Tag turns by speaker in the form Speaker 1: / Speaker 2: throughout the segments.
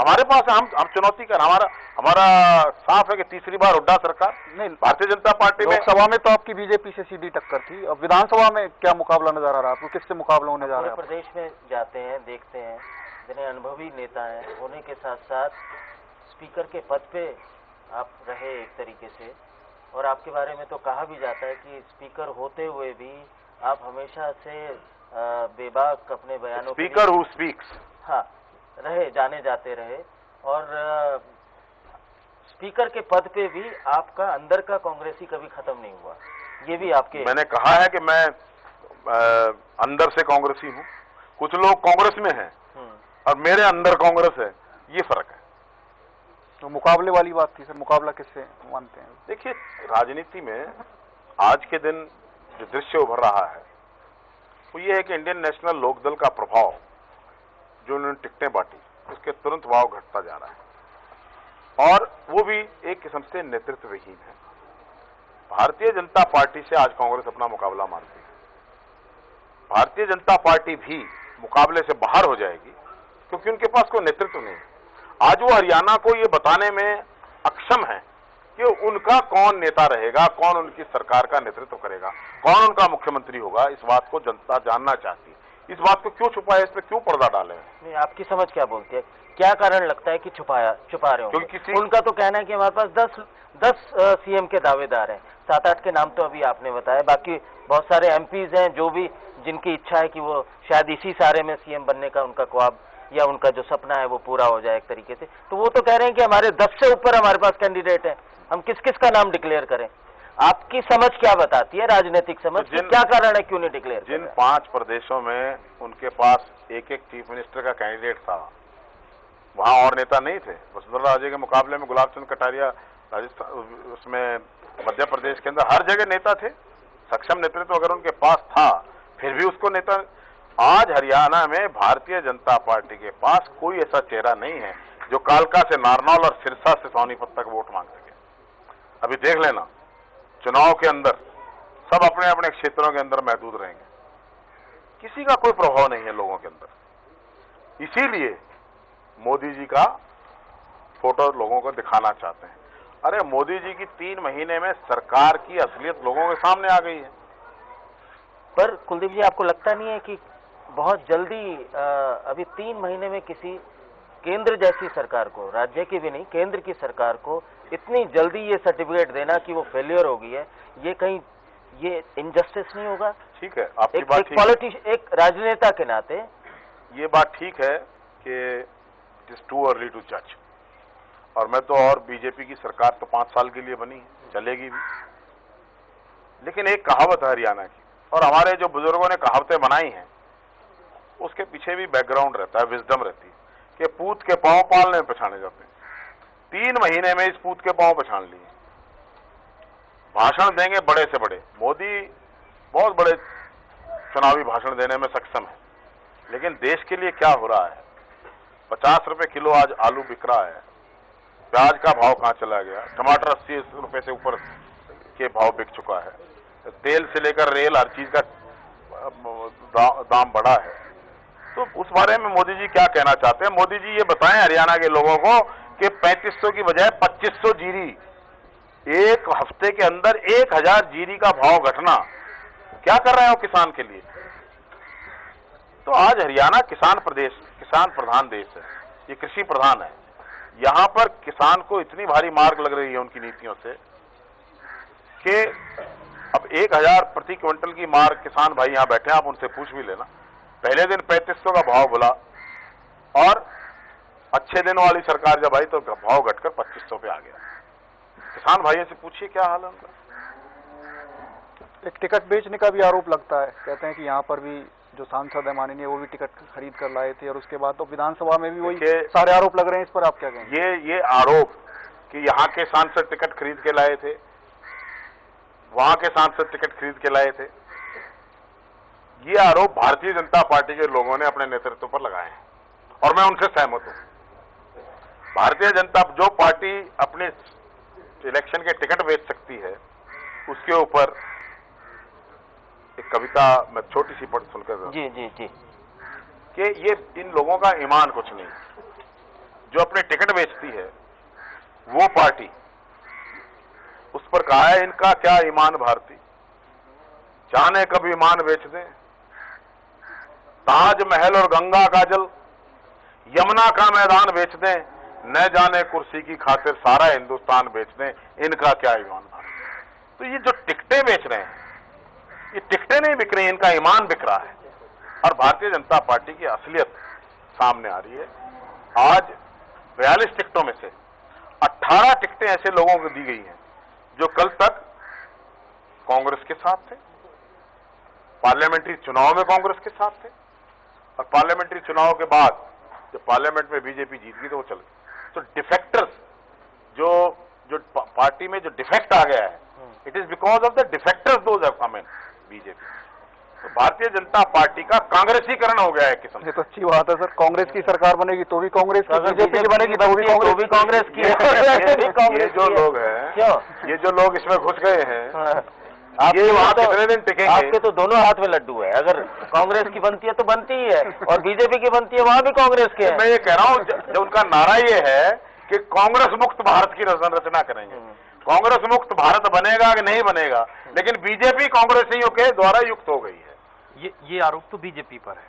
Speaker 1: हमारे पास हम चुनौती कर, हमारा हमारा साफ है कि तीसरी बार हुड्डा सरकार।
Speaker 2: नहीं,
Speaker 1: भारतीय जनता पार्टी में
Speaker 2: लोकसभा में तो आपकी बीजेपी से सीधी टक्कर थी, अब विधानसभा में क्या मुकाबला नजर आ रहा है आपको, किससे मुकाबला होने जा रहा है?
Speaker 3: प्रदेश में जाते हैं, देखते हैं, जिन्हें अनुभवी नेता हैं होने के साथ साथ स्पीकर के पद पे आप रहे एक तरीके से, और आपके बारे में तो कहा भी जाता है कि स्पीकर होते हुए भी आप हमेशा से बेबाक अपने बयानों
Speaker 1: स्पीकर हु स्पीक्स,
Speaker 3: हाँ, रहे, जाने जाते रहे। और स्पीकर के पद पे भी आपका अंदर का कांग्रेसी कभी खत्म नहीं हुआ, ये भी आपके।
Speaker 1: मैंने कहा है कि मैं अंदर से कांग्रेसी हूं, कुछ लोग कांग्रेस में हैं और मेरे अंदर कांग्रेस है, ये फर्क है।
Speaker 2: तो मुकाबले वाली बात थी सर, मुकाबला किससे मानते हैं?
Speaker 1: देखिए, राजनीति में आज के दिन जो दृश्य उभर रहा है वो ये है कि इंडियन नेशनल लोकदल का प्रभाव, जो उन्होंने टिकटें बांटी, उसके तुरंत भाव घटता जा रहा है और वो भी एक किस्म से नेतृत्व विहीन है। भारतीय जनता पार्टी से आज कांग्रेस अपना मुकाबला मानती है। भारतीय जनता पार्टी भी मुकाबले से बाहर हो जाएगी क्योंकि उनके पास कोई नेतृत्व नहीं है। आज वो हरियाणा को ये बताने में अक्षम है कि उनका कौन नेता रहेगा, कौन उनकी सरकार का नेतृत्व करेगा, कौन उनका मुख्यमंत्री होगा। इस बात को जनता जानना चाहती है। इस बात को क्यों छुपाए, इस पे क्यों पर्दा डाले?
Speaker 3: नहीं, आपकी समझ क्या बोलती है, क्या कारण लगता है कि छुपा रहे हो?
Speaker 1: क्योंकि
Speaker 3: उनका तो कहना है कि हमारे पास 10 सीएम के दावेदार हैं, 7-8 के नाम तो अभी आपने बताया, बाकी बहुत सारे एमपीज हैं जो भी, जिनकी इच्छा है कि वो शायद इसी सारे में सीएम बनने का उनका ख्वाब या उनका जो सपना है वो पूरा हो जाए एक तरीके से। तो वो तो कह रहे हैं कि हमारे 10 से ऊपर हमारे पास कैंडिडेट है, हम किस किस का नाम डिक्लेयर करें? आपकी समझ क्या बताती है, राजनीतिक समझ, तो क्या कारण है क्यों नहीं डिक्लेयर?
Speaker 1: जिन 5 प्रदेशों में उनके पास एक चीफ मिनिस्टर का कैंडिडेट था, वहां और नेता नहीं थे। वसुंधरा राजे के मुकाबले में गुलाब चंद कटारिया राजस्थान, उसमें मध्य प्रदेश के अंदर हर जगह नेता थे। सक्षम नेतृत्व अगर उनके पास था फिर भी उसको नेता। आज हरियाणा में भारतीय जनता पार्टी के पास कोई ऐसा चेहरा नहीं है जो कालका से नारनौल और सिरसा से सोनीपत तक वोट मांग सके। अभी देख लेना, चुनाव के अंदर सब अपने अपने क्षेत्रों के अंदर महदूद रहेंगे, किसी का कोई प्रभाव नहीं है लोगों के अंदर। इसीलिए मोदी जी का फोटो लोगों को दिखाना चाहते हैं। अरे मोदी जी की 3 महीने में सरकार की असलियत लोगों के सामने आ गई है।
Speaker 3: पर कुलदीप जी, आपको लगता नहीं है कि बहुत जल्दी अभी 3 महीने में किसी केंद्र जैसी सरकार को, राज्य की भी नहीं, केंद्र की सरकार को इतनी जल्दी ये सर्टिफिकेट देना कि वो फेलियर हो गई है, ये कहीं ये इनजस्टिस नहीं होगा?
Speaker 1: ठीक है, आपकी बात ठीक है।
Speaker 3: एक राजनेता के नाते
Speaker 1: ये बात ठीक है कि it is too early to जज। और मैं तो, और बीजेपी की सरकार तो 5 साल के लिए बनी है, चलेगी भी। लेकिन एक कहावत है हरियाणा की, और हमारे जो बुजुर्गों ने कहावतें बनाई हैं उसके पीछे भी बैकग्राउंड रहता है, विजडम रहती है कि पूत के पांव पालने में पछाने जाते हैं। 3 महीने में इस पूत के पांव पछान लिए। भाषण देंगे बड़े से बड़े, मोदी बहुत बड़े चुनावी भाषण देने में सक्षम है, लेकिन देश के लिए क्या हो रहा है? 50 रुपए किलो आज आलू बिक रहा है, प्याज का भाव कहां चला गया, टमाटर 80 रुपए से ऊपर के भाव बिक चुका है, तेल से लेकर रेल हर चीज का दाम बढ़ा है। तो उस बारे में मोदी जी क्या कहना चाहते हैं? मोदी जी ये बताएं हरियाणा के लोगों को कि 3500 की बजाय 2500 जीरी, एक हफ्ते के अंदर 1000 जीरी का भाव घटना क्या कर रहे हो किसान के लिए? तो आज हरियाणा किसान प्रदेश, किसान प्रधान देश है, ये कृषि प्रधान है। यहां पर किसान को इतनी भारी मार लग रही है उनकी नीतियों से कि अब 1000 प्रति क्विंटल की मार किसान भाई यहां बैठे हैं, आप उनसे पूछ भी लेना। पहले दिन 3500 का भाव बोला और अच्छे दिनों वाली सरकार जब आई तो भाव घटकर 2500 पे आ गया। किसान भाइयों से पूछिए क्या हाल है उनका।
Speaker 2: एक टिकट बेचने का भी आरोप लगता है, कहते हैं कि यहाँ पर भी जो सांसद है माननीय, वो भी टिकट खरीद कर लाए थे, और उसके बाद तो विधानसभा में भी वही सारे आरोप लग रहे हैं। इस पर आप क्या कहेंगे?
Speaker 1: ये आरोप कि यहाँ के सांसद टिकट खरीद के लाए थे, वहां के सांसद टिकट खरीद के लाए थे, ये आरोप भारतीय जनता पार्टी के लोगों ने अपने नेतृत्व पर लगाए हैं और मैं उनसे सहमत हूं। भारतीय जनता, जो पार्टी अपने इलेक्शन के टिकट बेच सकती है, उसके ऊपर एक कविता मैं छोटी सी पढ़ सुनकर
Speaker 3: जी जी जी
Speaker 1: कि ये इन लोगों का ईमान कुछ नहीं। जो अपने टिकट बेचती है वो पार्टी, उस पर कहा है इनका क्या ईमान भारती, जाने कब ईमान बेच दें, ताजमहल और गंगा का जल, यमुना का मैदान बेच दें, न जाने कुर्सी की खातिर सारा हिंदुस्तान बेच दें, इनका क्या ईमान भारती। तो ये जो टिकटें बेच रहे हैं, ये टिकटें नहीं बिक रही, इनका ईमान बिक रहा है। और भारतीय जनता पार्टी की असलियत सामने आ रही है। आज 42 टिकटों में से 18 टिकटें ऐसे लोगों को दी गई हैं जो कल तक कांग्रेस के साथ थे, पार्लियामेंट्री चुनाव में कांग्रेस के साथ थे, और पार्लियामेंट्री चुनाव के बाद जब पार्लियामेंट में बीजेपी जीत गई तो वो चल गई। तो डिफेक्टर्स, जो पार्टी में जो डिफेक्ट आ गया है, it is because of the defectors those have come in BJP. तो भारतीय जनता पार्टी का कांग्रेसीकरण हो गया है किस्म।
Speaker 2: ये तो अच्छी बात है सर, कांग्रेस की सरकार बनेगी तो भी कांग्रेस की, बीजेपी की बनेगी तो भी कांग्रेस की।
Speaker 1: ये जो लोग हैं, ये जो लोग इसमें घुस गए हैं, ये वहां कितने दिन टिकेंगे?
Speaker 3: आपके तो दोनों हाथ में लड्डू है, अगर कांग्रेस की बनती है तो बनती ही है, और बीजेपी की बनती है वहां भी कांग्रेस के है।
Speaker 1: मैं ये कह रहा हूं, जो उनका नारा ये है कि कांग्रेस मुक्त भारत की रचना करेंगे। कांग्रेस मुक्त भारत बनेगा कि नहीं बनेगा, लेकिन बीजेपी कांग्रेसियों के द्वारा युक्त हो गई है।
Speaker 4: ये आरोप तो बीजेपी पर है,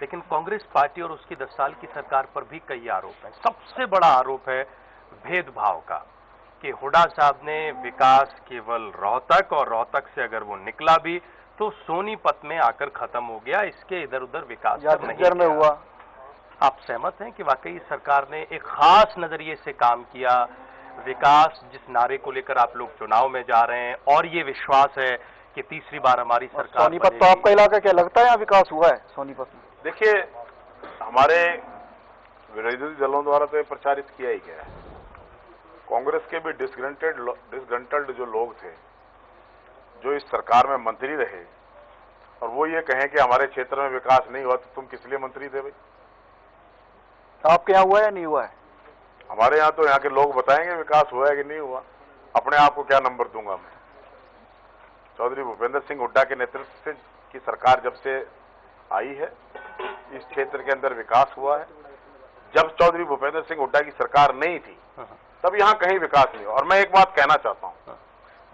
Speaker 4: लेकिन कांग्रेस पार्टी और उसकी 10 साल की सरकार पर भी कई आरोप हैं। सबसे बड़ा आरोप है भेदभाव का, कि हुड्डा साहब ने विकास केवल रोहतक, और रोहतक से अगर वो निकला भी तो सोनीपत में आकर खत्म हो गया, इसके इधर उधर विकास नहीं
Speaker 2: में हुआ।
Speaker 4: आप सहमत हैं कि वाकई सरकार ने एक खास नजरिए से काम किया, विकास जिस नारे को लेकर आप लोग चुनाव में जा रहे हैं, और ये विश्वास है कि तीसरी बार हमारी सरकार
Speaker 2: सोनीपत तो आपका इलाका क्या लगता है यहाँ विकास हुआ है सोनीपत में?
Speaker 1: देखिए, हमारे विरोधी दलों द्वारा तो ये प्रचारित किया ही गया है। कांग्रेस के भी डिसग्रंटल्ड जो लोग थे, जो इस सरकार में मंत्री रहे, और वो ये कहें कि हमारे क्षेत्र में विकास नहीं हुआ, तो तुम किस लिए मंत्री थे भाई?
Speaker 2: आपके यहाँ हुआ है या नहीं हुआ है?
Speaker 1: हमारे यहाँ तो यहाँ के लोग बताएंगे विकास हुआ है कि नहीं हुआ। अपने आप को क्या नंबर दूंगा मैं? चौधरी भूपेंद्र सिंह हुड्डा के नेतृत्व से की सरकार जब से आई है, इस क्षेत्र के अंदर विकास हुआ है। जब चौधरी भूपेंद्र सिंह हुड्डा की सरकार नहीं थी, तब यहाँ कहीं विकास नहीं हुआ। और मैं एक बात कहना चाहता हूँ,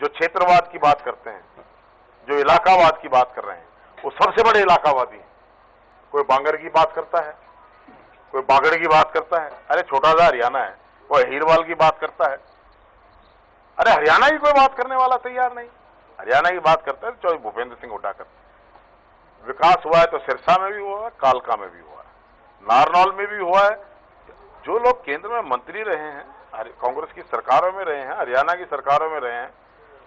Speaker 1: जो क्षेत्रवाद की बात करते हैं, जो इलाकावाद की बात कर रहे हैं, वो सबसे बड़े इलाकावादी हैं। कोई बांगर की बात करता है, कोई बागड़ की बात करता है, अरे छोटा सा हरियाणा है, कोई हीरवाल की बात करता है, अरे हरियाणा की कोई बात करने वाला तैयार नहीं। हरियाणा की बात करता है तो चौधरी भूपेंद्र सिंह हुड्डा करते हैं। विकास हुआ है तो सिरसा में भी हुआ है, कालका में भी हुआ है, नारनौल में भी हुआ है। जो लोग केंद्र में मंत्री रहे हैं, कांग्रेस की सरकारों में रहे हैं, हरियाणा की सरकारों में रहे हैं,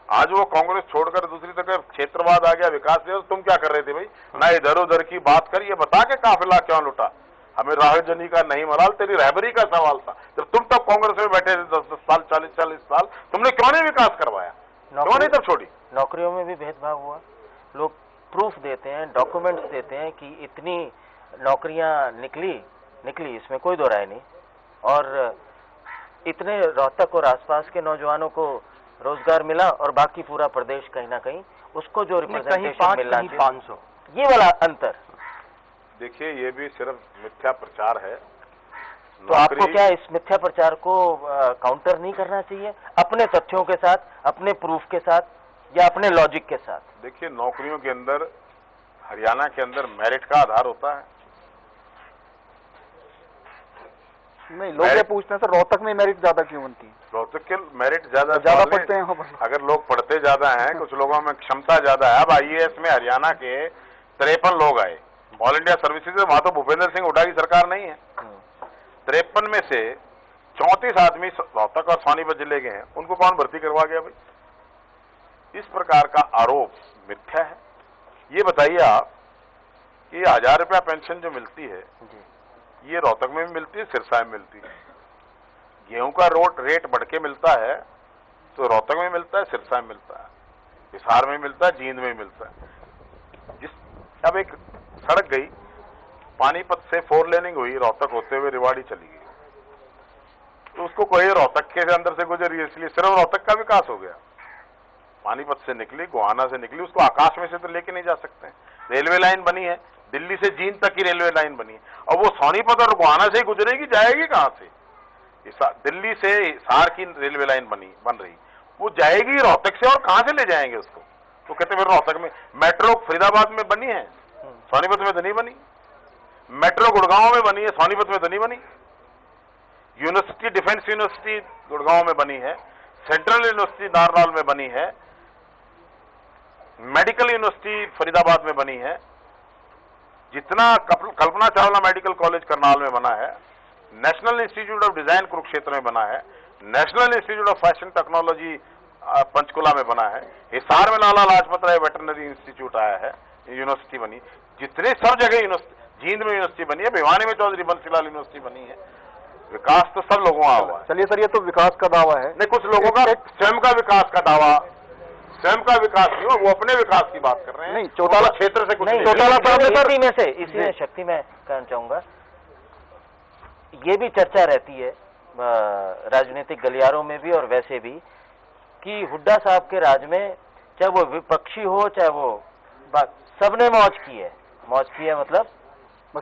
Speaker 1: आज वो कांग्रेस छोड़कर दूसरी जगह क्षेत्रवाद आ गया, विकास नहीं, तो तुम क्या कर रहे थे भाई? ना इधर उधर की बात कर, ये बता के काफिला क्यों लुटा? हमें राहजनी का नहीं मलाल, तेरी रहबरी का सवाल था। जब तुम तब कांग्रेस में बैठे थे 10 साल, 40 साल, तुमने क्यों नहीं विकास करवाया? क्यों नहीं तब छोड़ी?
Speaker 3: नौकरियों में भी भेदभाव हुआ। लोग प्रूफ देते हैं, डॉक्यूमेंट्स देते हैं कि इतनी नौकरियां निकली, इसमें कोई दो राय नहीं, और इतने रोहतक और आसपास के नौजवानों को रोजगार मिला, और बाकी पूरा प्रदेश कहीं ना कहीं उसको जो रिप्रेजेंटेशन मिलना चाहिए
Speaker 4: 500,
Speaker 3: ये वाला अंतर।
Speaker 1: देखिए, ये भी सिर्फ मिथ्या प्रचार है।
Speaker 3: तो आपको क्या इस मिथ्या प्रचार को काउंटर नहीं करना चाहिए अपने तथ्यों के साथ, अपने प्रूफ के साथ, या अपने लॉजिक के साथ?
Speaker 1: देखिए, नौकरियों के अंदर हरियाणा के अंदर मेरिट का आधार होता है।
Speaker 2: नहीं, लोग ये पूछते हैं सर, रोहतक में मेरिट ज्यादा क्यों बनती है?
Speaker 1: रोहतक के मेरिट ज्यादा
Speaker 2: पढ़ते हैं।
Speaker 1: अगर लोग पढ़ते ज्यादा हैं, कुछ लोगों में क्षमता ज्यादा है। अब IAS में हरियाणा के 53 लोग आए ऑल इंडिया सर्विसेज में, वहां तो भूपेंद्र सिंह हुड्डा की सरकार नहीं है। 53 में से 34 आदमी रोहतक और सोनीपत जिले के हैं, उनको कौन भर्ती करवा गया भाई? इस प्रकार का आरोप मिथ्या है। ये बताइए आप कि 1000 रुपया पेंशन जो मिलती है, ये रोहतक में भी मिलती है, सिरसा में मिलती है। गेहूं का रेट बढ़ के मिलता है तो रोहतक में मिलता है, सिरसा में मिलता है, हिसार में मिलता है, जींद में मिलता है। अब एक सड़क गई, पानीपत से 4 लेनिंग हुई, रोहतक होते हुए रेवाड़ी चली गई, तो उसको कोई रोहतक के अंदर से गुजरी, इसलिए सिर्फ रोहतक का विकास हो गया। पानीपत से निकली, गोहाना से निकली, उसको आकाश में से तो लेके नहीं जा सकते। रेलवे लाइन बनी है, दिल्ली से जींद तक की रेलवे लाइन बनी है, और वो सोनीपत और गोहाना से ही गुजरेगी, जाएगी कहां से? दिल्ली से हिसार की रेलवे लाइन बन रही, वो जाएगी रोहतक से, और कहां से ले जाएंगे उसको? तो कहते फिर रोहतक में मेट्रो फरीदाबाद में बनी है, सोनीपत में तो नहीं बनी। मेट्रो गुड़गांव में बनी है, सोनीपत में तो नहीं बनी। यूनिवर्सिटी, डिफेंस यूनिवर्सिटी गुड़गांव में बनी है, सेंट्रल यूनिवर्सिटी नारनौल में बनी है, मेडिकल यूनिवर्सिटी फरीदाबाद में बनी है, जितना कल्पना चावला मेडिकल कॉलेज करनाल में बना है, national institute of design Kurukshetra में बना है, national institute of fashion technology Panchkula में बना है, हिसार में लाला लाजपत राय वेटरनरी इंस्टीट्यूट आया है, यूनिवर्सिटी बनी, जितने सब जगह यूनिवर्सिटी, जींद में यूनिवर्सिटी बनी है, भिवानी में चौधरी बंसीलाल यूनिवर्सिटी बनी है। विकास तो सब लोगों का हुआ है।
Speaker 2: चलिए सर, ये तो विकास का दावा है,
Speaker 1: नहीं, कुछ लोगों का स्वयं का विकास का दावा, स्वयं का विकास नहीं हो, वो अपने विकास की बात कर रहे हैं।
Speaker 2: नहीं, चौटाला
Speaker 1: क्षेत्र से कुछ
Speaker 3: नहीं,
Speaker 2: चौटाला साहब ने सर
Speaker 3: इसी में से, इसी में शक्ति मैं कहना चाहूंगा, ये भी चर्चा रहती है राजनीतिक गलियारों में भी और वैसे भी, कि हुड्डा साहब के राज में चाहे वो विपक्षी हो चाहे वो सबने मौज की है मतलब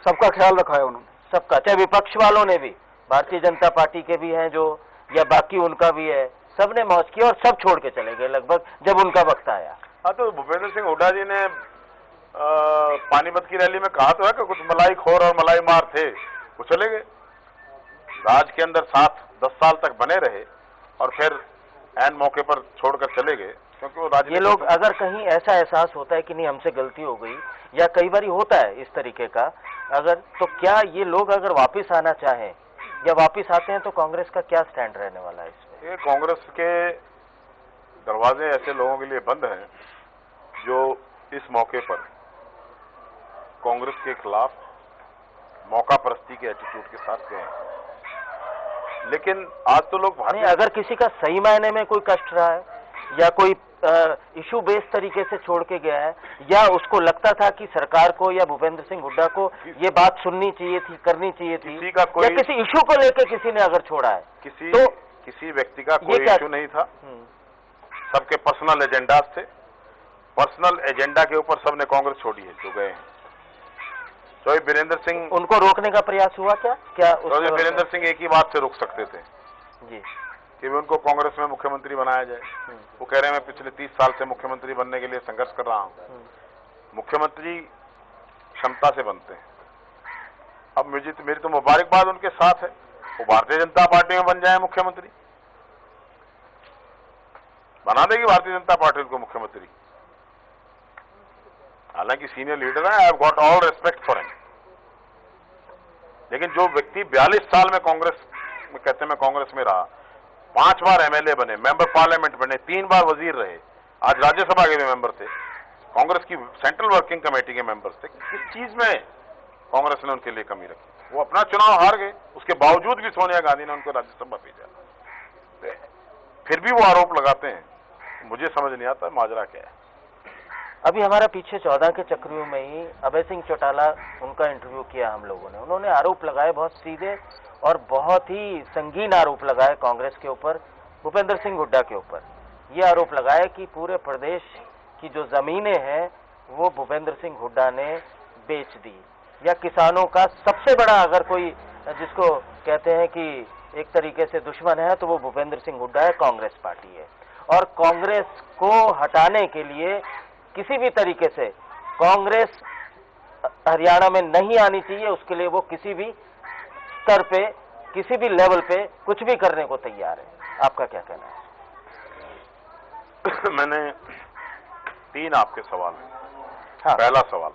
Speaker 2: सबका ख्याल रखा है उन्होंने,
Speaker 3: सबका, चाहे विपक्ष वालों ने भी, भारतीय जनता पार्टी के भी हैं जो, या बाकी उनका भी है, सबने मौज की और सब छोड़ के चले गए लगभग जब उनका वक्त आया।
Speaker 1: हाँ, तो भूपेंद्र सिंह हुड्डा जी ने पानीपत की रैली में कहा तो है कि कुछ मलाई खोर और मलाई मार थे, वो चले गए, राज के अंदर 7-10 साल तक बने रहे और फिर ऐन मौके पर छोड़कर चले गए, क्योंकि वो
Speaker 3: ये लोग, अगर कहीं ऐसा एहसास होता है कि नहीं हमसे गलती हो गई, या कई बार होता है इस तरीके का, अगर तो क्या ये लोग अगर वापस आना चाहें या वापस आते हैं तो कांग्रेस का क्या स्टैंड रहने वाला है इसमें?
Speaker 1: ये कांग्रेस के दरवाजे ऐसे लोगों के लिए बंद हैं जो इस मौके पर कांग्रेस के खिलाफ मौका परस्ती के एटीट्यूड के साथ गए हैं। लेकिन आज तो लोग
Speaker 3: नहीं, अगर किसी का सही मायने में कोई कष्ट रहा है या कोई इशू बेस्ड तरीके से छोड़ के गया है, या उसको लगता था कि सरकार को या भूपेंद्र सिंह हुड्डा को ये बात सुननी चाहिए थी, करनी चाहिए थी, या किसी इशू को लेकर किसी ने अगर छोड़ा है, तो
Speaker 1: किसी व्यक्ति का कोई इशू नहीं था, सबके पर्सनल एजेंडाज थे, पर्सनल एजेंडा के ऊपर सबने कांग्रेस छोड़ी है जो गए हैं। तो वीरेंद्र सिंह,
Speaker 3: उनको रोकने का प्रयास हुआ क्या?
Speaker 1: तो वीरेंद्र सिंह एक ही बात से रोक सकते थे
Speaker 3: जी,
Speaker 1: कि उनको कांग्रेस में मुख्यमंत्री बनाया जाए। वो कह रहे हैं मैं पिछले 30 साल से मुख्यमंत्री बनने के लिए संघर्ष कर रहा हूं। मुख्यमंत्री क्षमता से बनते हैं। अब मेरी तो मुबारकबाद उनके साथ है, वो भारतीय जनता पार्टी में बन जाए मुख्यमंत्री, बना देगी भारतीय जनता पार्टी उनको मुख्यमंत्री। हालांकि सीनियर लीडर है, I have got all respect for him, लेकिन जो व्यक्ति 42 साल में कांग्रेस में, कहते मैं कांग्रेस में रहा, 5 बार एमएलए बने, मेंबर पार्लियामेंट बने, 3 बार वजीर रहे, आज राज्यसभा के भी मेंबर थे, कांग्रेस की सेंट्रल वर्किंग कमेटी के मेंबर थे, किस चीज में कांग्रेस ने उनके लिए कमी रखी? वो अपना चुनाव हार गए, उसके बावजूद भी सोनिया गांधी ने उनको राज्यसभा भेजा। फिर भी वो आरोप लगाते हैं, मुझे समझ नहीं आता माजरा क्या है।
Speaker 3: अभी हमारा पीछे 14 के चक्रियों में ही अभय सिंह चौटाला, उनका इंटरव्यू किया हम लोगों ने, उन्होंने आरोप लगाए बहुत सीधे और बहुत ही संगीन आरोप लगाए कांग्रेस के ऊपर, भूपेंद्र सिंह हुड्डा के ऊपर। ये आरोप लगाया कि पूरे प्रदेश की जो जमीनें हैं वो भूपेंद्र सिंह हुड्डा ने बेच दी, या किसानों का सबसे बड़ा अगर कोई जिसको कहते हैं कि एक तरीके से दुश्मन है तो वो भूपेंद्र सिंह हुड्डा है, कांग्रेस पार्टी है। और कांग्रेस को हटाने के लिए किसी भी तरीके से कांग्रेस हरियाणा में नहीं आनी चाहिए, उसके लिए वो किसी भी स्तर पे, किसी भी लेवल पे कुछ भी करने को तैयार है। आपका क्या कहना है?
Speaker 1: मैंने 3 आपके सवाल हैं।
Speaker 3: हाँ।
Speaker 1: पहला सवाल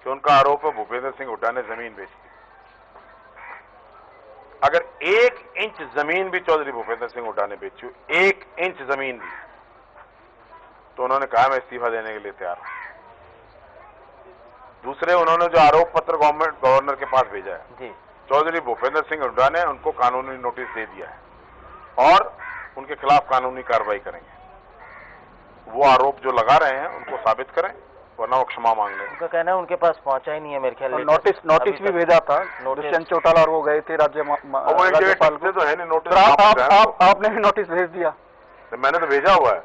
Speaker 1: कि उनका आरोप है भूपेंद्र सिंह हुड्डा ने जमीन बेच दी। अगर 1 इंच जमीन भी चौधरी भूपेंद्र सिंह हुड्डा ने बेची, 1 इंच जमीन भी, तो उन्होंने कहा मैं इस्तीफा देने के लिए तैयार हूं। दूसरे, उन्होंने जो आरोप पत्र गवर्नर के पास भेजा है
Speaker 3: जी,
Speaker 1: चौधरी भूपेंद्र सिंह हुड्डा ने उनको कानूनी नोटिस दे दिया है और उनके खिलाफ कानूनी कार्रवाई करेंगे। वो आरोप जो लगा रहे हैं उनको साबित करें, वरना वो क्षमा मांग लें।
Speaker 3: उनका कहना है उनके पास पहुंचा ही नहीं है मेरे ख्याल में।
Speaker 2: नोटिस भी भेजा था, दुष्यंत चौटाला और वो गए थे राज्यपाल को,
Speaker 1: तो है नहीं नोटिस।
Speaker 2: आपने भी नोटिस भेज दिया?
Speaker 1: मैंने तो भेजा हुआ है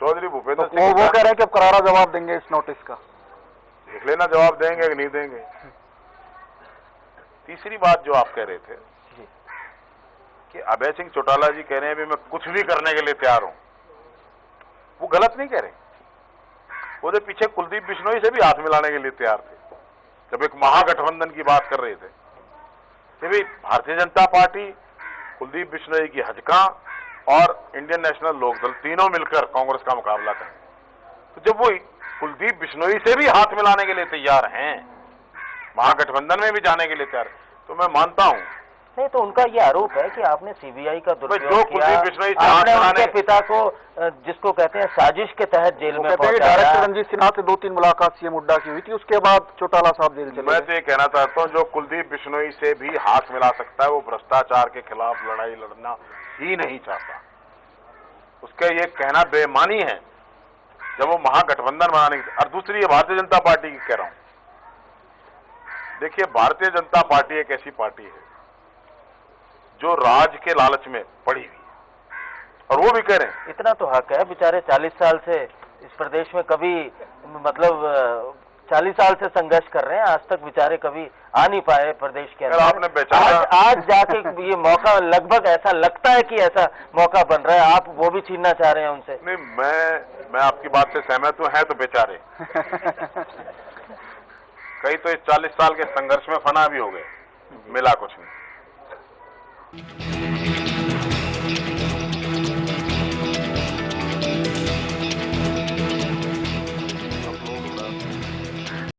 Speaker 1: चौधरी भूपेंद्र सिंह।
Speaker 2: वो कह रहे हैं कि अब करारा जवाब देंगे इस नोटिस का।
Speaker 1: देख लेना जवाब देंगे कि नहीं देंगे। तीसरी बात जो आप कह रहे थे, कि अभय सिंह चौटाला जी कह रहे हैं भी मैं कुछ भी करने के लिए तैयार हूं, वो गलत नहीं कह रहे। वो पीछे कुलदीप बिश्नोई से भी हाथ मिलाने के लिए तैयार थे जब एक महागठबंधन की बात कर रहे थे कि भाई भारतीय जनता पार्टी, कुलदीप बिश्नोई की हजका और इंडियन नेशनल लोकदल तीनों मिलकर कांग्रेस का मुकाबला करें। तो जब वो कुलदीप बिश्नोई से भी हाथ मिलाने के लिए तैयार हैं, महागठबंधन में भी जाने के लिए तैयार है, तो मैं मानता हूं।
Speaker 3: नहीं तो उनका ये आरोप है कि आपने सीबीआई का दुरुपयोग
Speaker 1: जो
Speaker 3: किया,
Speaker 1: कुलदीप बिश्नोई से
Speaker 3: आपने
Speaker 1: हाथ
Speaker 3: उनके पिता को जिसको कहते हैं साजिश के तहत जेल में
Speaker 2: डायरेक्टर
Speaker 3: पहुंचाया।
Speaker 2: रणजीत सिन्हा से 2-3 मुलाकात सीएम हुड्डा की हुई थी, उसके बाद चौटाला साहब जेल चले
Speaker 1: मैं
Speaker 2: गए।
Speaker 1: तो ये कहना चाहता हूं जो कुलदीप बिश्नोई से भी हाथ मिला सकता है वो भ्रष्टाचार के खिलाफ लड़ाई लड़ना ही नहीं चाहता। उसका ये कहना बेईमानी है जब वो महागठबंधन बनाने की। और दूसरी ये भारतीय जनता पार्टी की कह रहा हूं, देखिए भारतीय जनता पार्टी एक ऐसी पार्टी है जो राज के लालच में पड़ी हुई है, और वो भी कह रहे हैं।
Speaker 3: इतना तो हक है, बेचारे 40 साल से इस प्रदेश में कभी मतलब 40 साल से संघर्ष कर रहे हैं, आज तक बेचारे कभी आ नहीं पाए प्रदेश के अंदर।
Speaker 1: आपने बेचारा
Speaker 3: आज जाके ये मौका लगभग ऐसा लगता है कि ऐसा मौका बन रहा है, आप वो भी छीनना चाह रहे हैं उनसे।
Speaker 1: नहीं, मैं आपकी बात से सहमत हूं, है तो बेचारे कई तो इस 40 साल के संघर्ष में फना भी हो गए, मिला कुछ नहीं।